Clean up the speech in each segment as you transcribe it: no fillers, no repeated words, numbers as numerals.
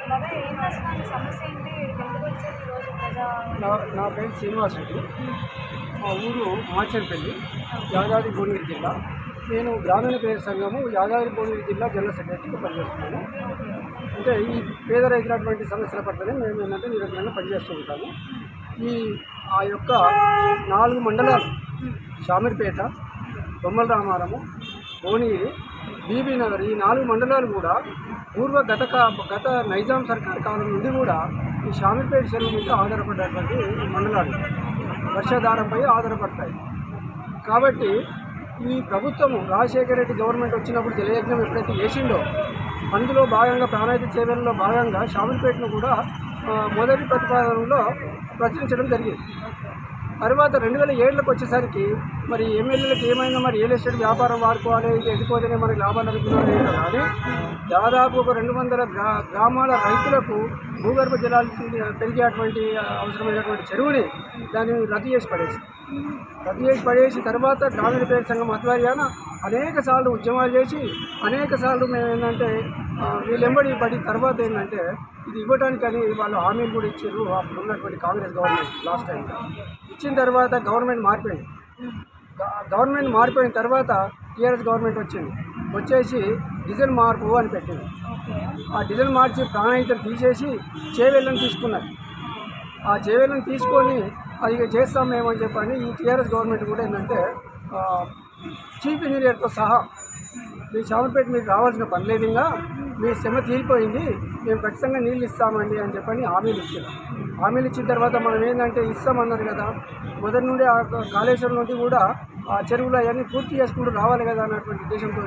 నా పేరు శ్రీనివాస్ రెడ్డి. మా ఊరు మాచర్పల్లి, యాదాద్రి భువనగిరి జిల్లా. నేను గ్రామీణ పేద సంఘము యాదాద్రి భువనగిరి జిల్లా జనరల్ సెక్రటరీగా పనిచేస్తున్నాను. అంటే ఈ పేద రైతులటువంటి సమస్యల పట్లనే మేము ఏంటంటే నిరంతరంగా పనిచేస్తూ ఉంటాము. ఆ యొక్క 4 మండలాలు షామీర్పేట, బొమ్మల రామారము, భువనగిరి, బీబీనగర్, ఈ 4 మండలాలు కూడా గత నైజాం సర్కార్ కాలం నుండి కూడా ఈ షామీర్పేట చెరువు మీద ఆధారపడేటువంటి మండలాలు వర్షాధారంపై ఆధారపడతాయి. కాబట్టి ఈ ప్రభుత్వము రాజశేఖర రెడ్డి గవర్నమెంట్ వచ్చినప్పుడు జలయజ్ఞం ఎప్పుడైతే చేసిండో అందులో భాగంగా ప్రాణాయిత చేవెళ్ళలో భాగంగా షామీర్పేటను కూడా మొదటి ప్రతిపాదనలో ప్రచురించడం జరిగింది. తర్వాత 2007లకు వచ్చేసరికి మరి ఎమ్మెల్యేలకు ఏమైనా మరి రియల్ ఎస్టేట్ వ్యాపారం వాడుకోవాలి, ఇది ఎదుకోదనే మనకి లాభాలు అనుకున్నారో కానీ దాదాపు ఒక 200 గ్రామాల రైతులకు భూగర్భ జలాలు పెరిగేటువంటి అవసరమైనటువంటి చెరువుని దాన్ని రద్దు చేసి పడేసి తర్వాత గ్రామీణ పేద సంఘం ఆధ్వర్యాన అనేక సార్లు ఉద్యమాలు చేసి అనేక సార్లు మేము ఏంటంటే వీళ్ళెంబడి పడి తర్వాత ఏంటంటే ఇది ఇవ్వడానికని వాళ్ళు హామీలు కూడా ఇచ్చారు. అప్పుడు ఉన్నటువంటి కాంగ్రెస్ గవర్నమెంట్ లాస్ట్ టైం ఇచ్చిన తర్వాత గవర్నమెంట్ మారిపోయిన తర్వాత టీఆర్ఎస్ గవర్నమెంట్ వచ్చేసి డీజిల్ మార్పు అని పెట్టింది. ఆ డీజిల్ మార్చి ప్రాణాయితలు తీసేసి చేవెళ్ళని తీసుకున్నారు. ఆ చేవెళ్ళని తీసుకొని అది చేస్తాం మేము అని చెప్పని ఈ టీఆర్ఎస్ గవర్నమెంట్ కూడా ఏంటంటే చీఫ్ ఇంజనీర్తో సహా మీ షామీర్పేట మీకు రావాల్సిన పని లేదు, ఇంకా మీ శ్రమ తీరిపోయింది, మేము ఖచ్చితంగా నీళ్ళు ఇస్తామండి అని చెప్పని హామీలు ఇచ్చిన తర్వాత మనం ఏంటంటే ఇస్తామన్నారు కదా, మొదటి నుండి ఆ కాళేశ్వరం నుండి కూడా ఆ చెరువులు అవన్నీ పూర్తి చేసుకుంటూ రావాలి కదా అన్నటువంటి ఉద్దేశంతో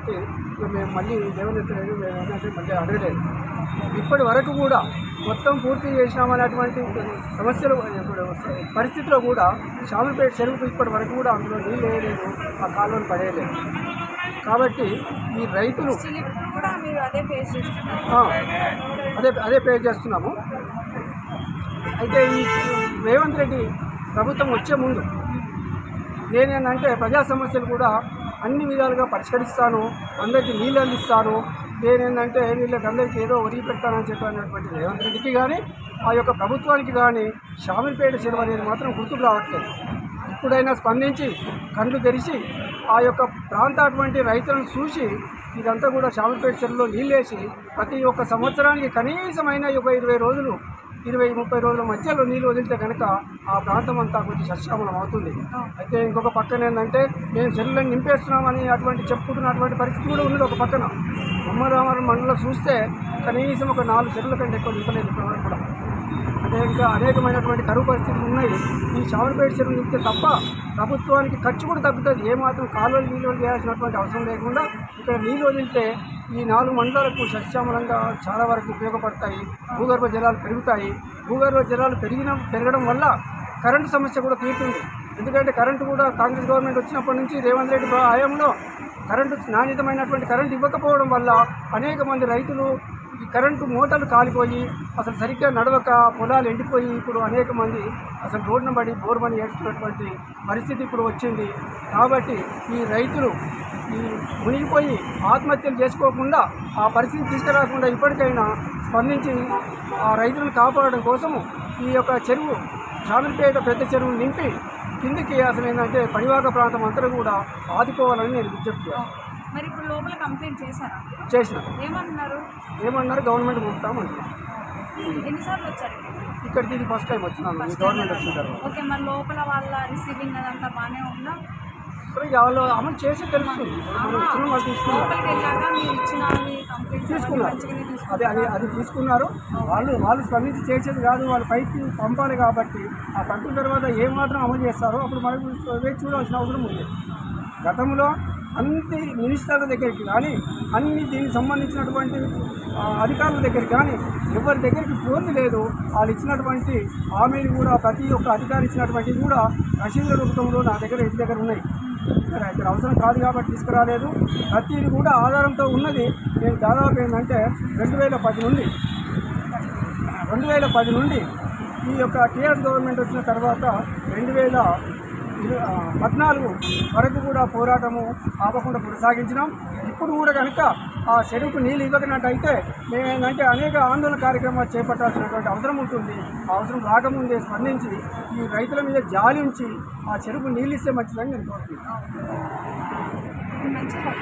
మేము మళ్ళీ లేవనెత్తలేదు, మేము ఏంటంటే మళ్ళీ అడగలేదు. ఇప్పటి వరకు కూడా మొత్తం పూర్తి చేసినామనేటువంటి సమస్యలు పరిస్థితిలో కూడా షామీర్పేట చెరువుకు ఇప్పటి వరకు కూడా అందులో నీళ్ళు వేయలేదు, ఆ కాలువను పడేయలేదు. కాబట్టి ఈ రైతులు అదే ఫేస్ చేస్తున్నాము. అయితే ఈ రేవంత్ రెడ్డి ప్రభుత్వం వచ్చే ముందు నేనేంటంటే ప్రజా సమస్యలు కూడా అన్ని విధాలుగా పరిష్కరిస్తాను, అందరికీ నీళ్ళు అందిస్తాను, నేనేంటంటే వీళ్ళకి అందరికీ ఏదో ఒరిగి పెడతానని చెప్పినటువంటి రేవంత్ రెడ్డికి కానీ ఆ యొక్క ప్రభుత్వానికి కానీ షామీర్పేట చెరువు అనేది మాత్రం గుర్తుకు రావట్లేదు. ఇప్పుడైనా స్పందించి కళ్ళు తెరిచి ఆ యొక్క ప్రాంతటువంటి రైతులను చూసి ఇదంతా కూడా షామీర్పేట చెరువులో నీళ్ళేసి ప్రతి ఒక్క సంవత్సరానికి కనీసమైన ఒక 20-30 రోజుల మధ్యలో నీళ్ళు వదిలితే కనుక ఆ ప్రాంతం అంతా కొంచెం సస్యామలం అవుతుంది. అయితే ఇంకొక పక్కన ఏంటంటే మేము చెరువులను నింపేస్తున్నామని చెప్పుకుంటున్నటువంటి పరిస్థితి కూడా ఉన్నది. ఒక పక్కన బొమ్మరామరం మండలం చూస్తే కనీసం ఒక 4 చెరువుల కంటే ఎక్కువ నింపలేదు ఇప్పటివరకు కూడా. అంటే ఇంకా అనేకమైనటువంటి కరువు పరిస్థితులు ఉన్నాయి. ఈ షామీర్పేట చెరువు నింపితే తప్ప ప్రభుత్వానికి ఖర్చు కూడా తగ్గుతుంది. ఏమాత్రం కాలువలు నీళ్ళు చేయాల్సినటువంటి అవసరం లేకుండా ఇక్కడ నీళ్ళు వదిలితే ఈ 4 మండలాలకు సస్యామలంగా చాలా వరకు ఉపయోగపడతాయి. భూగర్భ జలాలు పెరుగుతాయి. భూగర్భ జలాలు పెరగడం వల్ల కరెంటు సమస్య కూడా తీరుతుంది. ఎందుకంటే కరెంటు కూడా కాంగ్రెస్ గవర్నమెంట్ వచ్చినప్పటి నుంచి రేవంత్ రెడ్డి హయాంలో నాణ్యతమైనటువంటి కరెంటు ఇవ్వకపోవడం వల్ల అనేక మంది రైతులు ఈ కరెంటు మోటార్లు కాలిపోయి అసలు సరిగ్గా నడవక పొలాలు ఎండిపోయి ఇప్పుడు అనేక మంది అసలు రోడ్డున పడి బోర్మని ఏడుస్తున్నటువంటి పరిస్థితి ఇప్పుడు వచ్చింది. కాబట్టి ఈ రైతులు మునిగిపోయి ఆత్మహత్యలు చేసుకోకుండా ఆ పరిస్థితి తీసుకురాకుండా ఇప్పటికైనా స్పందించి ఆ రైతులను కాపాడడం కోసము ఈ యొక్క చెరువు షామీర్పేట పెద్ద చెరువును నింపి కిందికి అసలు ఏంటంటే పరివాహక ప్రాంతం అంతా కూడా ఆదుకోవాలని నేను విజ్ఞప్తి చేస్తాను. మరి ఇప్పుడు లోపల కంప్లైంట్ చేసిన ఏమన్నారు గవర్నమెంట్ పంపుతామంటున్నారు. ఎన్నిసార్లు వచ్చారు ఇక్కడికి? ఇది ఫస్ట్ టైం వచ్చినాను ఈ గవర్నమెంట్ వచ్చిన తర్వాత. ఓకే, మరి లోపల వాళ్ళ రిసీవింగ్ అదంతా బాగానే ఉందా? వాళ్ళు అమలు చేసి తెలుస్తుంది. తీసుకున్నారు, అది తీసుకున్నారు. వాళ్ళు స్పందించి చేసేది కాదు, వాళ్ళు పైకి పంపాలి. కాబట్టి ఆ పంపిన తర్వాత ఏమాత్రం అమలు చేస్తారో అప్పుడు మనకు వేచి చూడాల్సిన అవసరం ఉంది. గతంలో అన్ని మినిస్టర్ల దగ్గరికి కానీ దీనికి సంబంధించినటువంటి అధికారుల దగ్గరికి కానీ ఎవరి దగ్గరికి పోయింది లేదు. వాళ్ళు ఇచ్చినటువంటి హామీలు కూడా ప్రతి ఒక్క అధికారి ఇచ్చినటువంటివి కూడా రసీదుల రూపంలో నా దగ్గర ఇంటి దగ్గర ఉన్నాయి. ఇక్కడ అవసరం కాదు కాబట్టి తీసుకురాలేదు. ప్రతిది కూడా ఆధారంతో ఉన్నది. నేను దాదాపు ఏంటంటే 2010 నుండి ఈ యొక్క టీఆర్ఎస్ గవర్నమెంట్ వచ్చిన తర్వాత 2014 14 వరకు కూడా పోరాటము ఆపకుండా కొనసాగించినాం. ఇప్పుడు కూడా కనుక ఆ చెరువుకు నీళ్ళు ఇవ్వకున్నట్టయితే మేమేంటంటే అనేక ఆందోళన కార్యక్రమాలు చేపట్టాల్సినటువంటి అవసరం ఉంటుంది. ఆ అవసరం రాకముందే స్పందించి ఈ రైతుల మీద జాలి ఉంచి ఆ చెరువుకు నీళ్ళు ఇస్తే మంచిదని నేను కోరుతున్నాను. మంచిగా